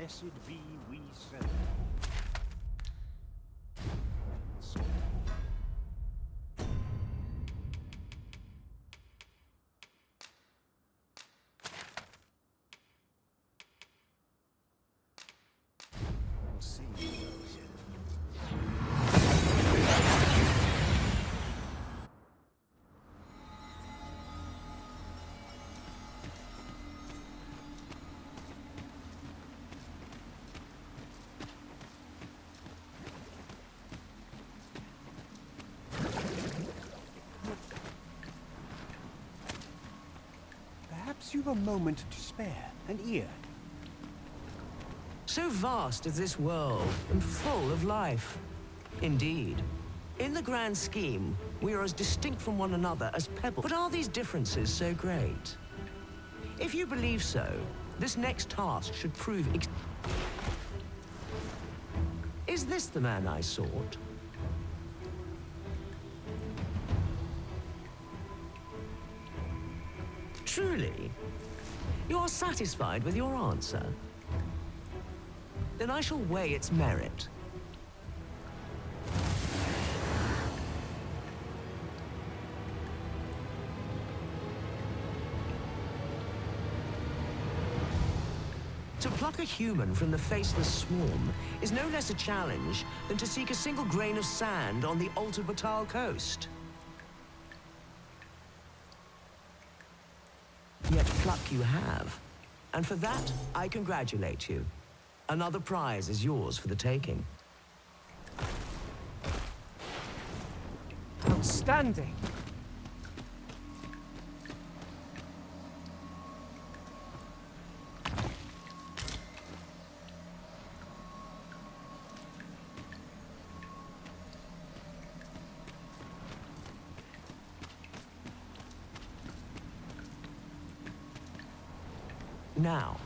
Blessed be we serve. We'll see who goes in. Perhaps you've a moment to spare, an ear. So vast is this world, and full of life. Indeed. In the grand scheme, we are as distinct from one another as pebbles. But are these differences so great? If you believe so, this next task should prove Is this the man I sought? Truly? You are satisfied with your answer? Then I shall weigh its merit. To pluck a human from the faceless swarm is no less a challenge than to seek a single grain of sand on the altered Batal coast. Yet pluck you have, and for that I congratulate you. Another prize is yours for the taking. Outstanding! Now,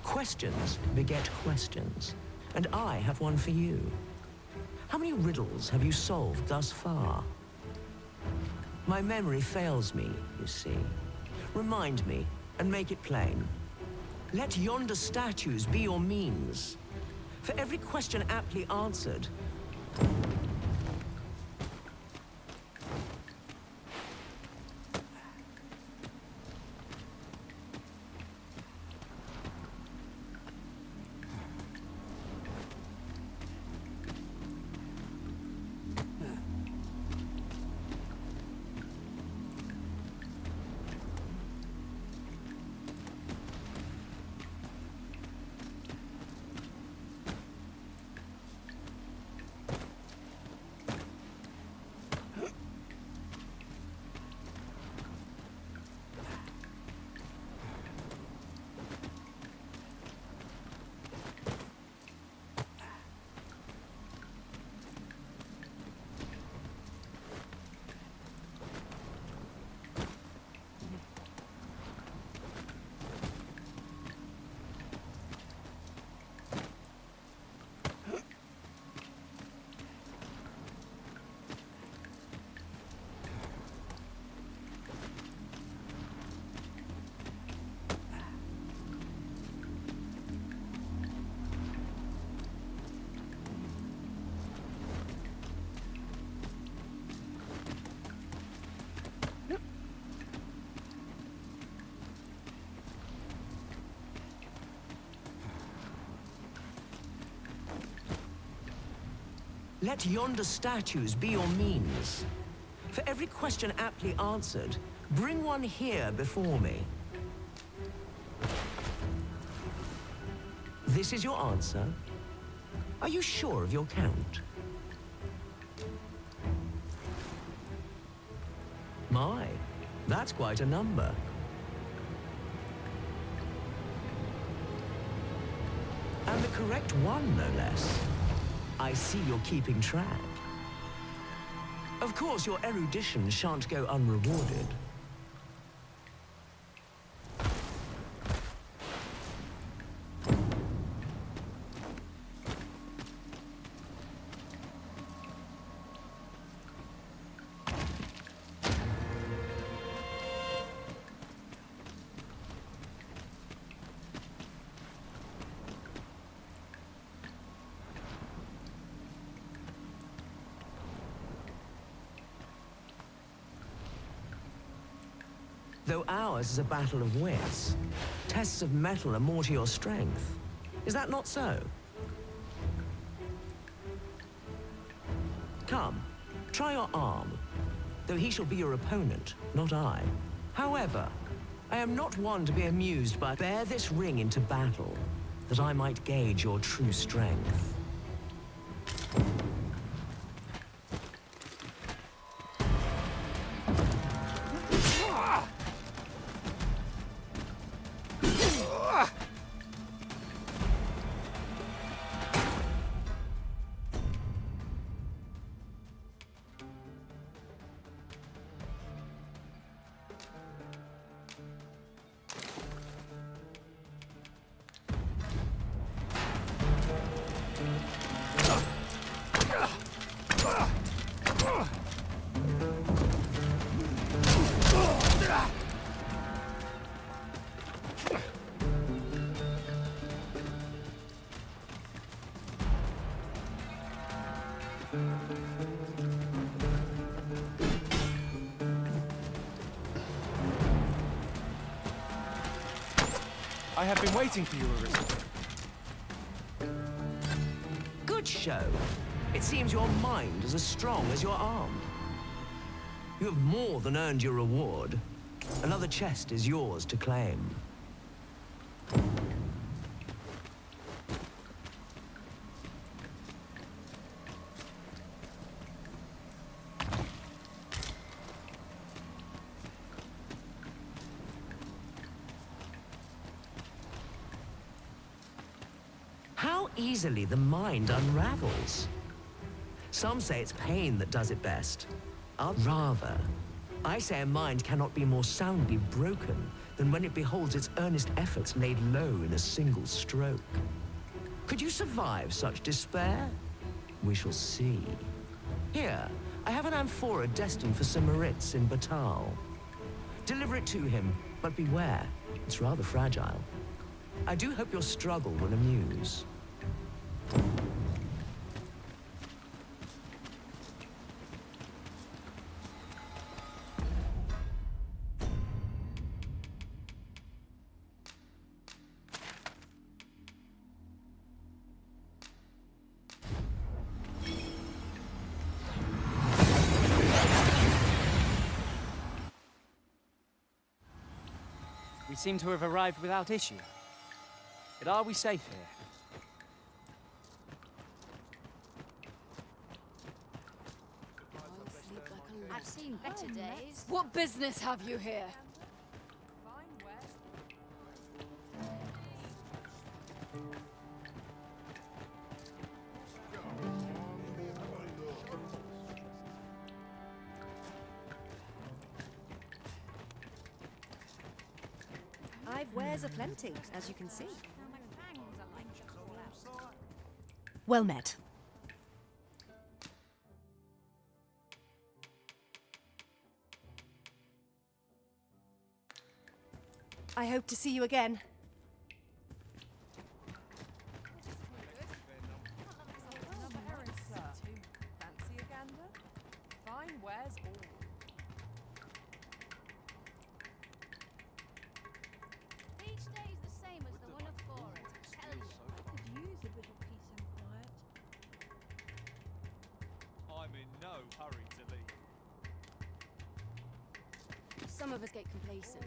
questions beget questions, and I have one for you. How many riddles have you solved thus far? My memory fails me, you see. Remind me, and make it plain. Let yonder statues be your means. For every question aptly answered, let yonder statues be your means. For every question aptly answered, bring one here before me. This is your answer? Are you sure of your count? My, that's quite a number. And the correct one, no less. I see you're keeping track. Of course, your erudition shan't go unrewarded. Though ours is a battle of wits, tests of mettle are more to your strength. Is that not so? Come, try your arm, though he shall be your opponent, not I. However, I am not one to be amused by bear this ring into battle, that I might gauge your true strength. I have been waiting for you, Erisa. Good show. It seems your mind is as strong as your arm. You have more than earned your reward. Another chest is yours to claim. How easily the mind unravels. Some say it's pain that does it best. Rather, I say a mind cannot be more soundly broken than when it beholds its earnest efforts laid low in a single stroke. Could you survive such despair? We shall see. Here, I have an amphora destined for Sir Moritz in Batal. Deliver it to him, but beware, it's rather fragile. I do hope your struggle will amuse. We seem to have arrived without issue. But are we safe here? I've seen better days. What business have you here? I've wares aplenty, as you can see. Well met. I hope to see you again. Fancy a gander? Fine wares all. Each day is the same as the one before it. Tell you. Could use a bit of peace and quiet. I'm in no hurry to leave. Some of us get complacent.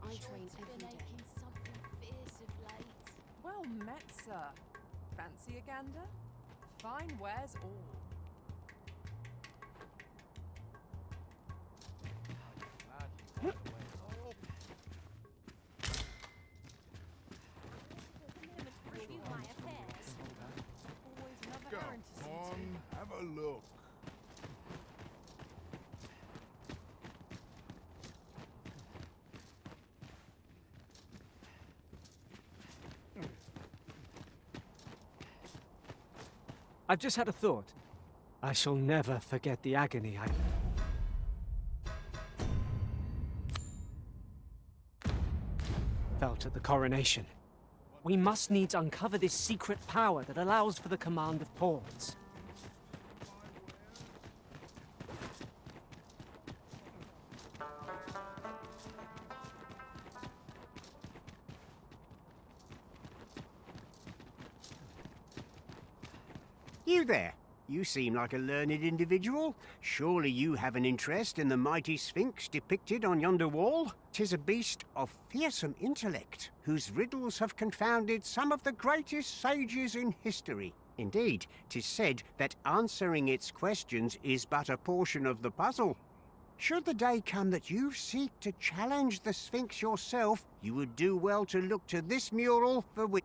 I train every day. Something fierce of late. Well met, sir. Fancy a gander? Fine wares all. Review my affairs. Always another Go errand to see on, to. have a look. I've just had a thought. I shall never forget the agony I felt at the coronation. We must needs uncover this secret power that allows for the command of pawns. You there. You seem like a learned individual. Surely you have an interest in the mighty Sphinx depicted on yonder wall? 'Tis a beast of fearsome intellect, whose riddles have confounded some of the greatest sages in history. Indeed, 'tis said that answering its questions is but a portion of the puzzle. Should the day come that you seek to challenge the Sphinx yourself, you would do well to look to this mural for which.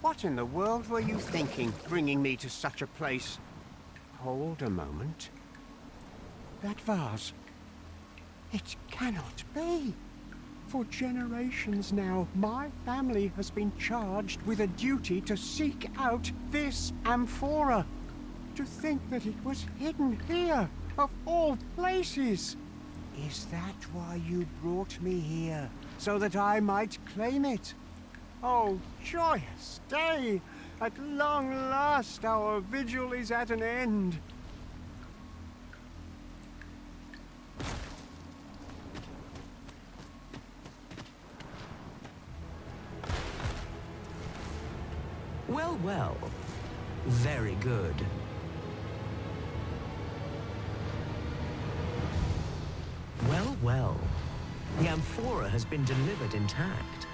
What in the world were you thinking, bringing me to such a place? Hold a moment. That vase. It cannot be. For generations now, my family has been charged with a duty to seek out this amphora. To think that it was hidden here, of all places. Is that why you brought me here? So that I might claim it? Oh, joyous day! At long last our vigil is at an end. Well, well. Very good. Well, well. The amphora has been delivered intact.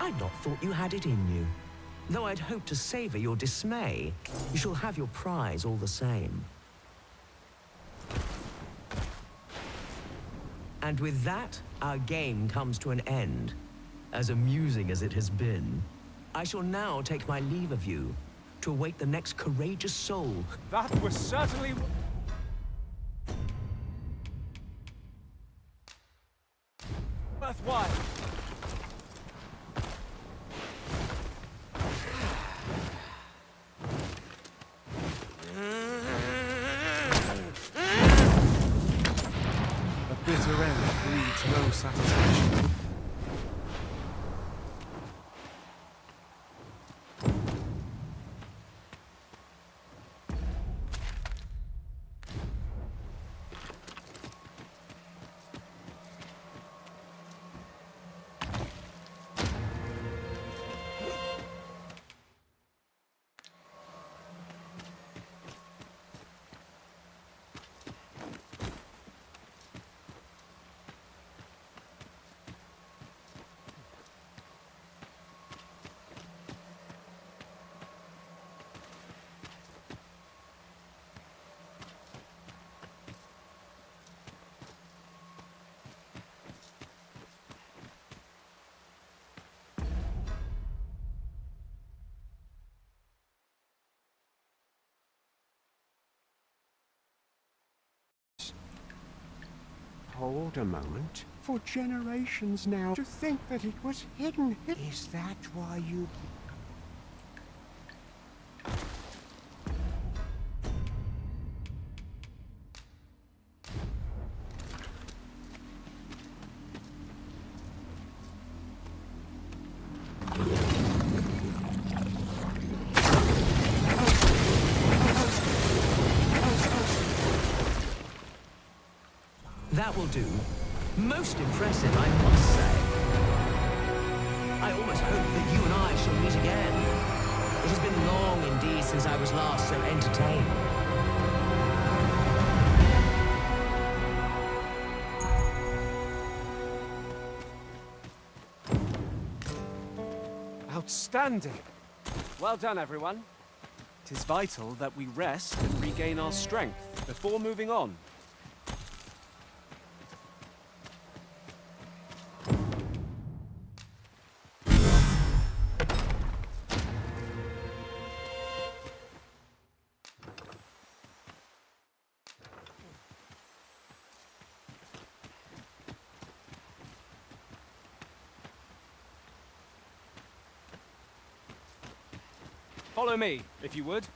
I'd not thought you had it in you. Though I'd hoped to savor your dismay, you shall have your prize all the same. And with that, our game comes to an end. As amusing as it has been, I shall now take my leave of you to await the next courageous soul. That was certainly... worthwhile. A bitter end breeds no satisfaction. Hold a moment. For generations now, to think that it was hidden. Is that why you... That will do. Most impressive, I must say. I almost hope that you and I shall meet again. It has been long indeed since I was last so entertained. Outstanding! Well done, everyone. It is vital that we rest and regain our strength before moving on. Follow me, if you would.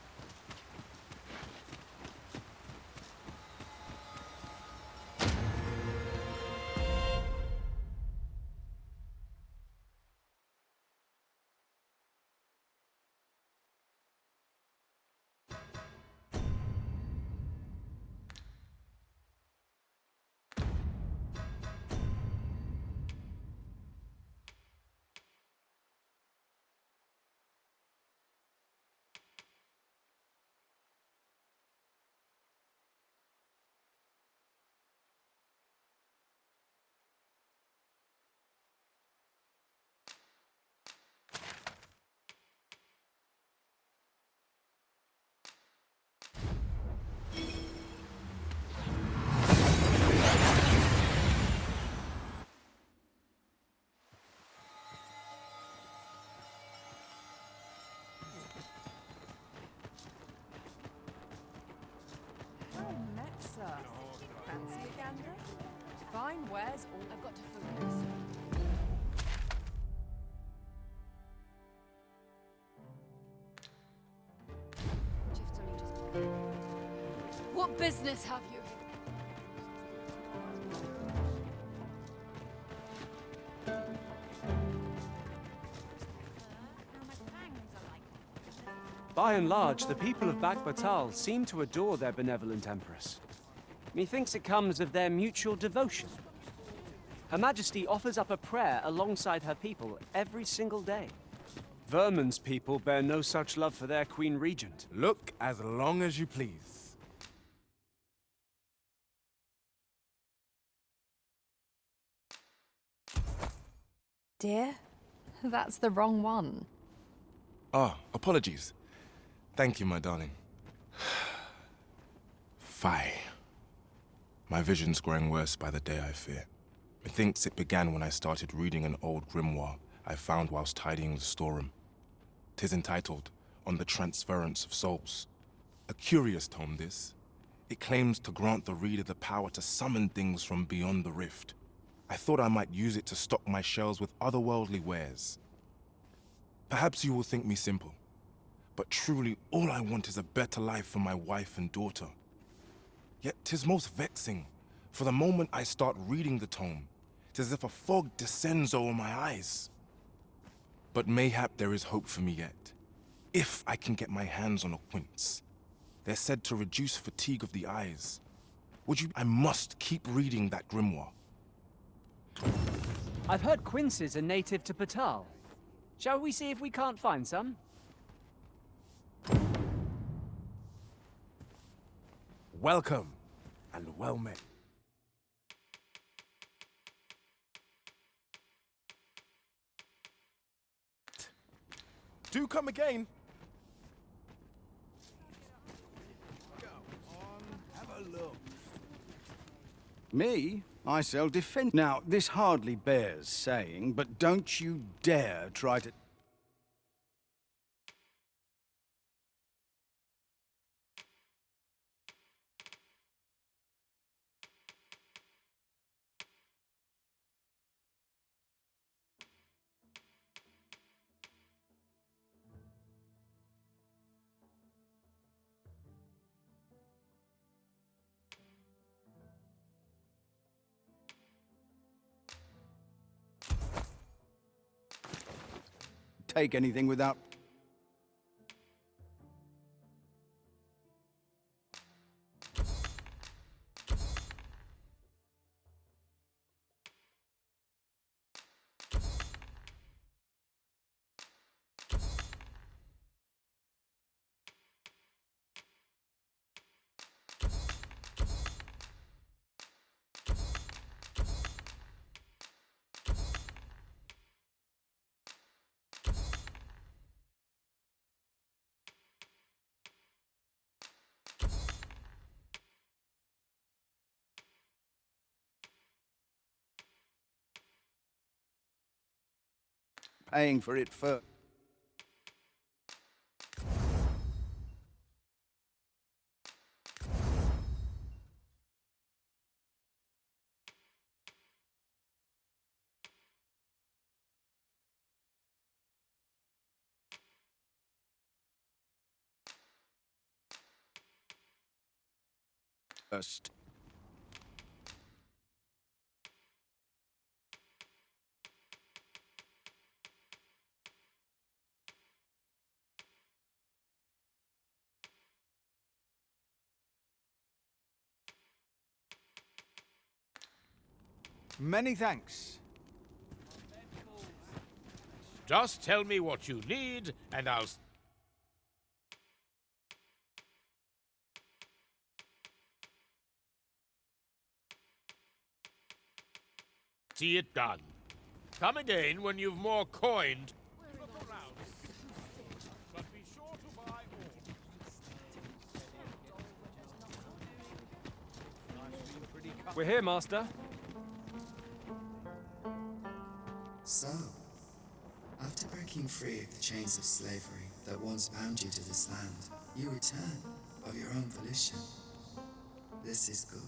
Fancy a gander? Fine wares all. I've got to focus. Shift's only just begun. What business have you? By and large, the people of Baghbatal seem to adore their benevolent empress. Methinks it comes of their mutual devotion. Her Majesty offers up a prayer alongside her people every single day. Vermin's people bear no such love for their Queen Regent. Look as long as you please. Dear, that's the wrong one. Ah, apologies. Thank you, my darling. Fie. My vision's growing worse by the day, I fear. Methinks it began when I started reading an old grimoire I found whilst tidying the storeroom. 'Tis entitled, On the Transference of Souls. A curious tome, this. It claims to grant the reader the power to summon things from beyond the rift. I thought I might use it to stock my shelves with otherworldly wares. Perhaps you will think me simple, but truly all I want is a better life for my wife and daughter. Yet 'tis most vexing, for the moment I start reading the tome, 'tis as if a fog descends over my eyes. But mayhap there is hope for me yet, if I can get my hands on a quince. They're said to reduce fatigue of the eyes. I must keep reading that grimoire. I've heard quinces are native to Batal. Shall we see if we can't find some? Welcome, and well met. Do come again. Go on, have a look. Me? I sell defense. Now, this hardly bears saying, but don't you dare try to... take anything without... paying for it first. Many thanks. Just tell me what you need, and I'll... see it done. Come again when you've more coined. Look around. But be sure to buy all. We're here, Master. So, after breaking free of the chains of slavery that once bound you to this land, you return of your own volition. This is good.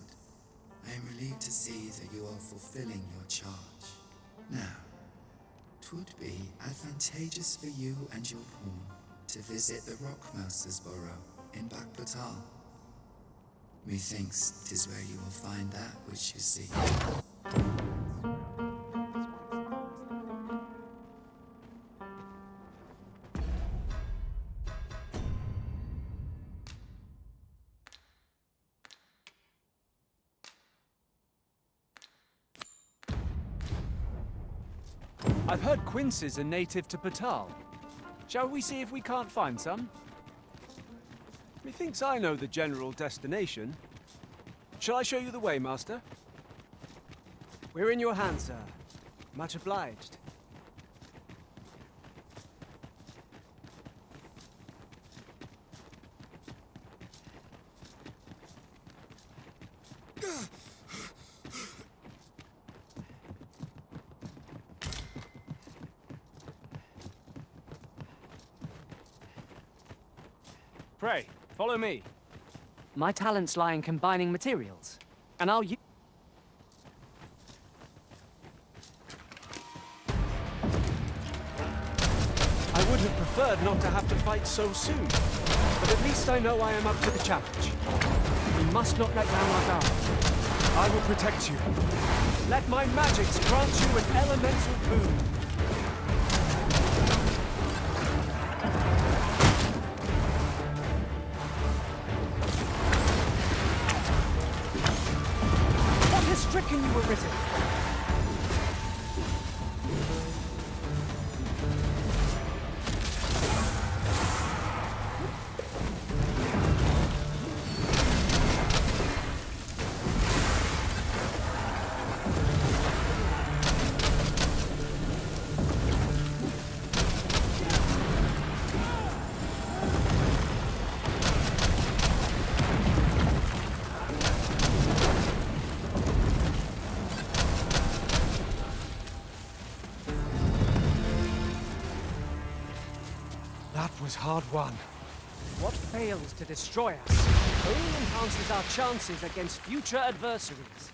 I am relieved to see that you are fulfilling your charge. Now, 'twould be advantageous for you and your pawn to visit the Rockmouser's burrow in Backbatal. Methinks 'tis where you will find that which you seek. I've heard quinces are native to Batal. Shall we see if we can't find some? Methinks I know the general destination. Shall I show you the way, Master? We're in your hands, sir. Much obliged. Pray, follow me. My talents lie in combining materials, and I'll use... I would have preferred not to have to fight so soon, but at least I know I am up to the challenge. We must not let down our guard. I will protect you. Let my magics grant you an elemental boon. Stricken you were written. Was hard won. What fails to destroy us only enhances our chances against future adversaries.